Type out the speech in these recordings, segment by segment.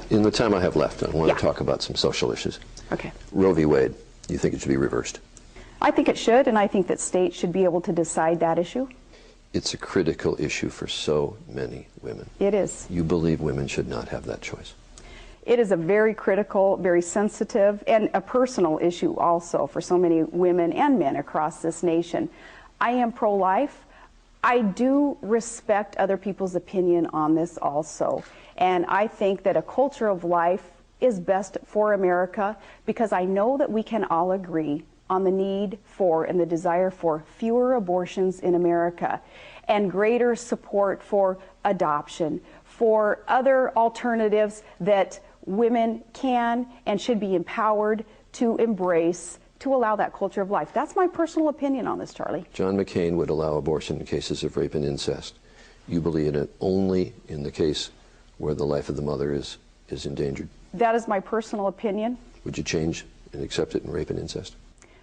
In the time I have left, I want to talk about some social issues. Okay. Roe v. Wade, you think it should be reversed? I think it should, and I think that states should be able to decide that issue. It's a critical issue for so many women. It is. You believe women should not have that choice? It is a very critical, very sensitive, and a personal issue also for so many women and men across this nation. I am pro-life. I do respect other people's opinion on this also. And I think that a culture of life is best for America, because I know that we can all agree on the need for and the desire for fewer abortions in America and greater support for adoption, for other alternatives that women can and should be empowered to embrace, to allow that culture of life. That's my personal opinion on this, Charlie. John McCain would allow abortion in cases of rape and incest. You believe in it only in the case where the life of the mother is endangered? That is my personal opinion. Would you change and accept it in rape and incest?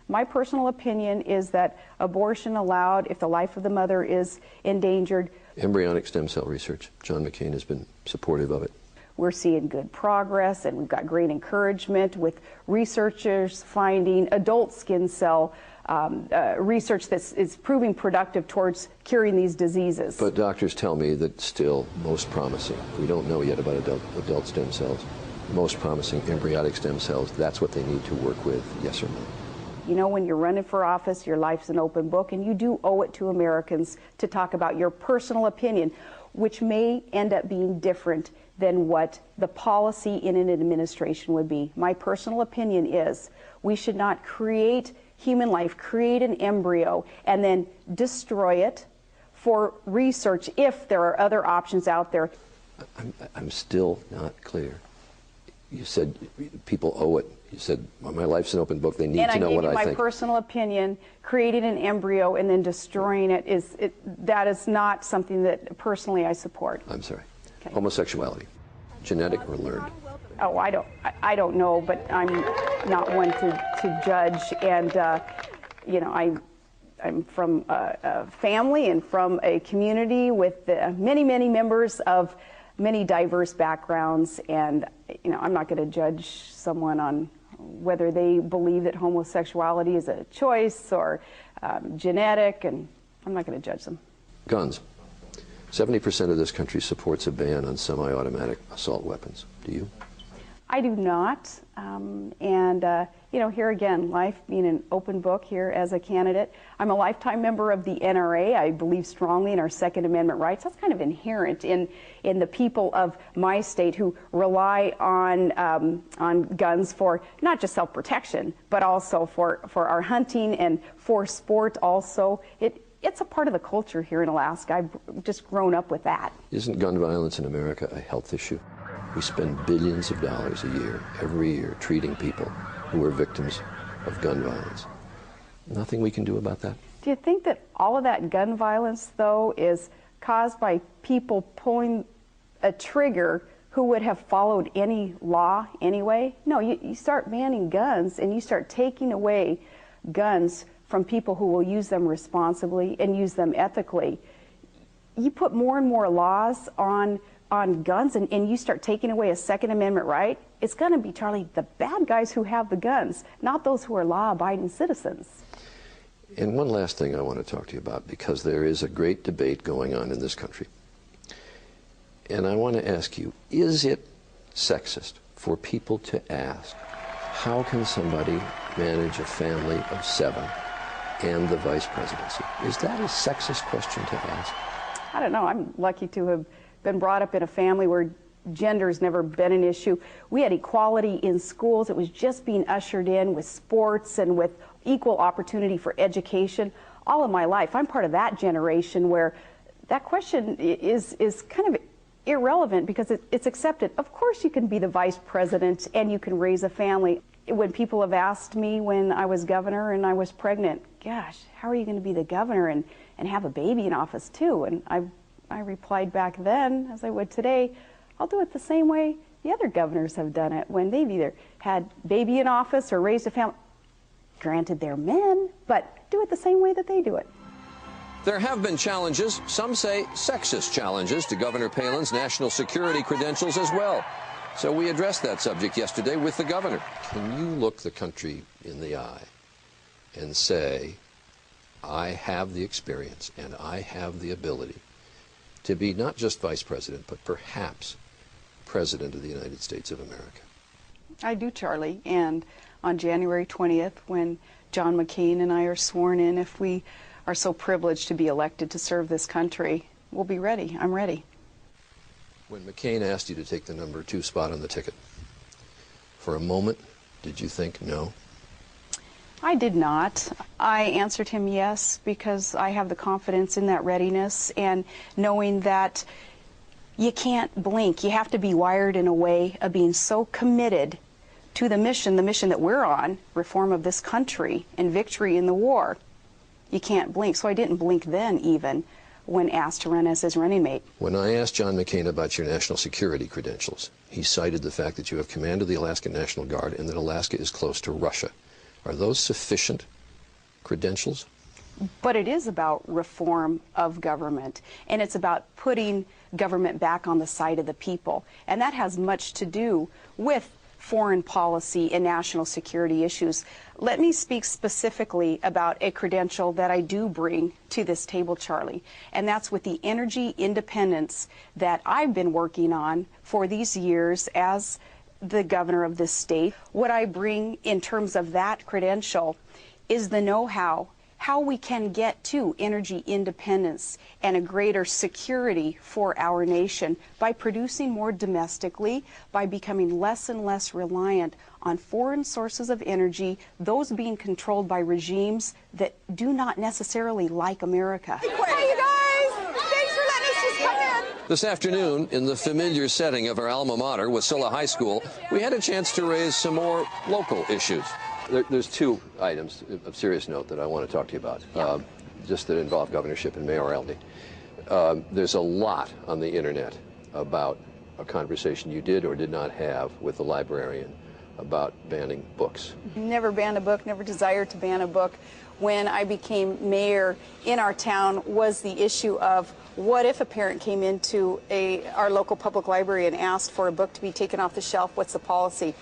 My personal opinion is that abortion allowed if the life of the mother is endangered. Embryonic stem cell research. John McCain has been supportive of it. We're seeing good progress, and we've got great encouragement with researchers finding adult skin cell research that is proving productive towards curing these diseases. But doctors tell me that still most promising, we don't know yet about adult stem cells, most promising embryonic stem cells, that's what they need to work with, yes or no? You know, when you're running for office, your life's an open book, and you do owe it to Americans to talk about your personal opinion, which may end up being different than what the policy in an administration would be. My personal opinion is we should not create human life, create an embryo, and then destroy it for research if there are other options out there. I'm still not clear. You said people owe it. You said, well, my life's an open book. They need to know what I think. And I gave you my personal opinion. Creating an embryo and then destroying it, that is not something that personally I support. I'm sorry. Okay. Homosexuality, genetic or learned? Oh, I don't know, but I'm not one to judge. And you know, I'm from a family and from a community with many members of many diverse backgrounds, and you know, I'm not going to judge someone on whether they believe that homosexuality is a choice or genetic, and I'm not going to judge them. Guns. 70% of this country supports a ban on semi-automatic assault weapons. Do you? I do not. You know, here again, life being an open book here as a candidate. I'm a lifetime member of the NRA. I believe strongly in our Second Amendment rights. That's kind of inherent in the people of my state who rely on guns for not just self-protection, but also for our hunting and for sport also. It's a part of the culture here in Alaska. I've just grown up with that. Isn't gun violence in America a health issue? We spend billions of dollars a year, every year, treating people who are victims of gun violence. Nothing we can do about that? Do you think that all of that gun violence, though, is caused by people pulling a trigger who would have followed any law anyway? No, you start banning guns and you start taking away guns from people who will use them responsibly and use them ethically. You put more and more laws on guns and you start taking away a Second Amendment right, it's going to be, Charlie, the bad guys who have the guns, not those who are law-abiding citizens. And one last thing I want to talk to you about, because there is a great debate going on in this country. And I want to ask you, is it sexist for people to ask, how can somebody manage a family of 7 and the vice presidency? Is that a sexist question to ask? I don't know. I'm lucky to have been brought up in a family where gender's never been an issue. We had equality in schools. It was just being ushered in with sports and with equal opportunity for education all of my life. I'm part of that generation where that question is kind of irrelevant because it's accepted. Of course you can be the vice president and you can raise a family. When people have asked me when I was governor and I was pregnant, gosh, how are you going to be the governor and have a baby in office too? And I replied back then, as I would today, I'll do it the same way the other governors have done it when they've either had baby in office or raised a family. Granted, they're men, but do it the same way that they do it. There have been challenges, some say sexist challenges, to Governor Palin's national security credentials as well. So we addressed that subject yesterday with the governor. Can you look the country in the eye and say, I have the experience and I have the ability to be not just vice president, but perhaps president of the United States of America? I do, Charlie. And on January 20th, when John McCain and I are sworn in, if we are so privileged to be elected to serve this country, we'll be ready. I'm ready. When McCain asked you to take the number 2 spot on the ticket, for a moment, did you think no? I did not. I answered him yes, because I have the confidence in that readiness and knowing that you can't blink. You have to be wired in a way of being so committed to the mission that we're on, reform of this country and victory in the war. You can't blink. So I didn't blink then, even when asked to run as his running mate. When I asked John McCain about your national security credentials, he cited the fact that you have command of the Alaskan National Guard and that Alaska is close to Russia. Are those sufficient credentials? But it is about reform of government, and it's about putting government back on the side of the people. And that has much to do with foreign policy and national security issues. Let me speak specifically about a credential that I do bring to this table, Charlie, and that's with the energy independence that I've been working on for these years as the governor of this state. What I bring in terms of that credential is the know-how, how we can get to energy independence and a greater security for our nation by producing more domestically, by becoming less and less reliant on foreign sources of energy, those being controlled by regimes that do not necessarily like America. Hey, you guys! Thanks for letting us just come in. This afternoon, in the familiar setting of our alma mater, Wasilla High School, we had a chance to raise some more local issues. There's 2 items of serious note that I want to talk to you about, just that involve governorship and mayoralty. There's a lot on the internet about a conversation you did or did not have with the librarian about banning books. Never banned a book, never desired to ban a book. When I became mayor in our town was the issue of what if a parent came into our local public library and asked for a book to be taken off the shelf, what's the policy?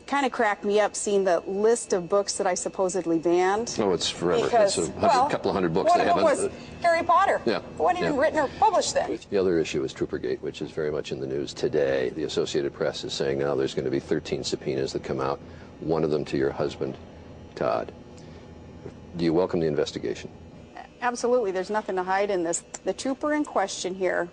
Kind of cracked me up seeing the list of books that I supposedly banned. Oh, it's forever. Because, it's a couple of hundred books. One of them was Harry Potter. Yeah. It wasn't even written or published then. The other issue is Troopergate, which is very much in the news today. The Associated Press is saying now there's going to be 13 subpoenas that come out, one of them to your husband, Todd. Do you welcome the investigation? Absolutely. There's nothing to hide in this. The trooper in question here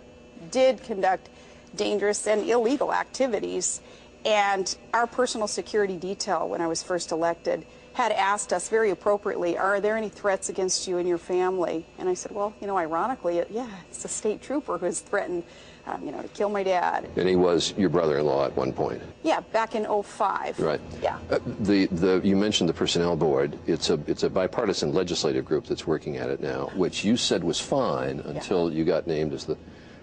did conduct dangerous and illegal activities. And our personal security detail, when I was first elected, had asked us very appropriately, are there any threats against you and your family? And I said, well, you know, ironically, yeah, it's a state trooper who has threatened, to kill my dad. And he was your brother-in-law at one point. Yeah, back in '05. Right. Yeah. You mentioned the Personnel Board. It's a bipartisan legislative group that's working at it now, which you said was fine until you got named as the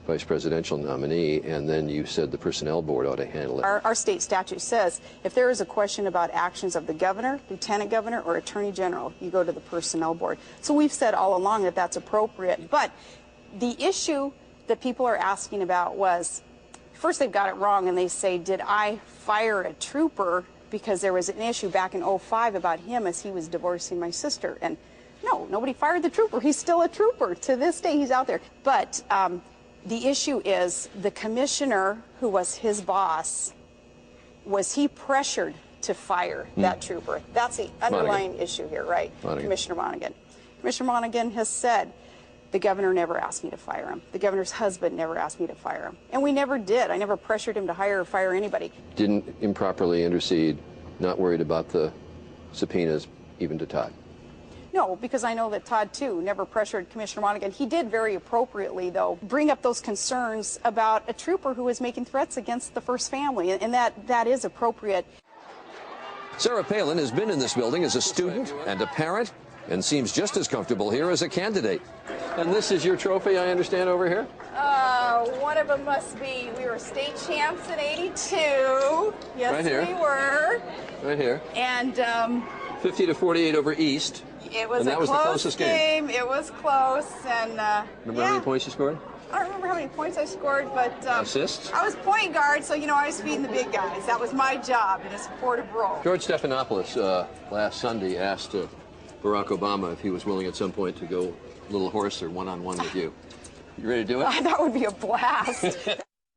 vice presidential nominee, and then you said the Personnel Board ought to handle it. Our state statute says if there is a question about actions of the governor, lieutenant governor, or attorney general, you go to the Personnel Board. So we've said all along that that's appropriate. But the issue that people are asking about was, first they've got it wrong and they say, did I fire a trooper because there was an issue back in '05 about him as he was divorcing my sister? And no, nobody fired the trooper. He's still a trooper. To this day, he's out there. But the issue is the commissioner who was his boss, was he pressured to fire that trooper? That's the underlying issue here, right? Commissioner Monaghan. Commissioner Monaghan has said, the governor never asked me to fire him. The governor's husband never asked me to fire him. And we never did. I never pressured him to hire or fire anybody. Didn't improperly intercede, not worried about the subpoenas, even to Todd? No, because I know that Todd, too, never pressured Commissioner Monaghan. He did very appropriately, though, bring up those concerns about a trooper who was making threats against the first family, and that is appropriate. Sarah Palin has been in this building as a student and a parent and seems just as comfortable here as a candidate. And this is your trophy, I understand, over here? One of them must be, we were state champs in '82. Yes, Right here. we were. Right here. And 50-48 over East. it was And that a was the close closest game. It was close. And Remember how many points you scored? I don't remember how many points I scored, but Assists? I was point guard, so, you know, I was feeding the big guys. That was my job in a supportive role. George Stephanopoulos last Sunday asked Barack Obama if he was willing at some point to go a little horse or one-on-one with you. You ready to do it? That would be a blast.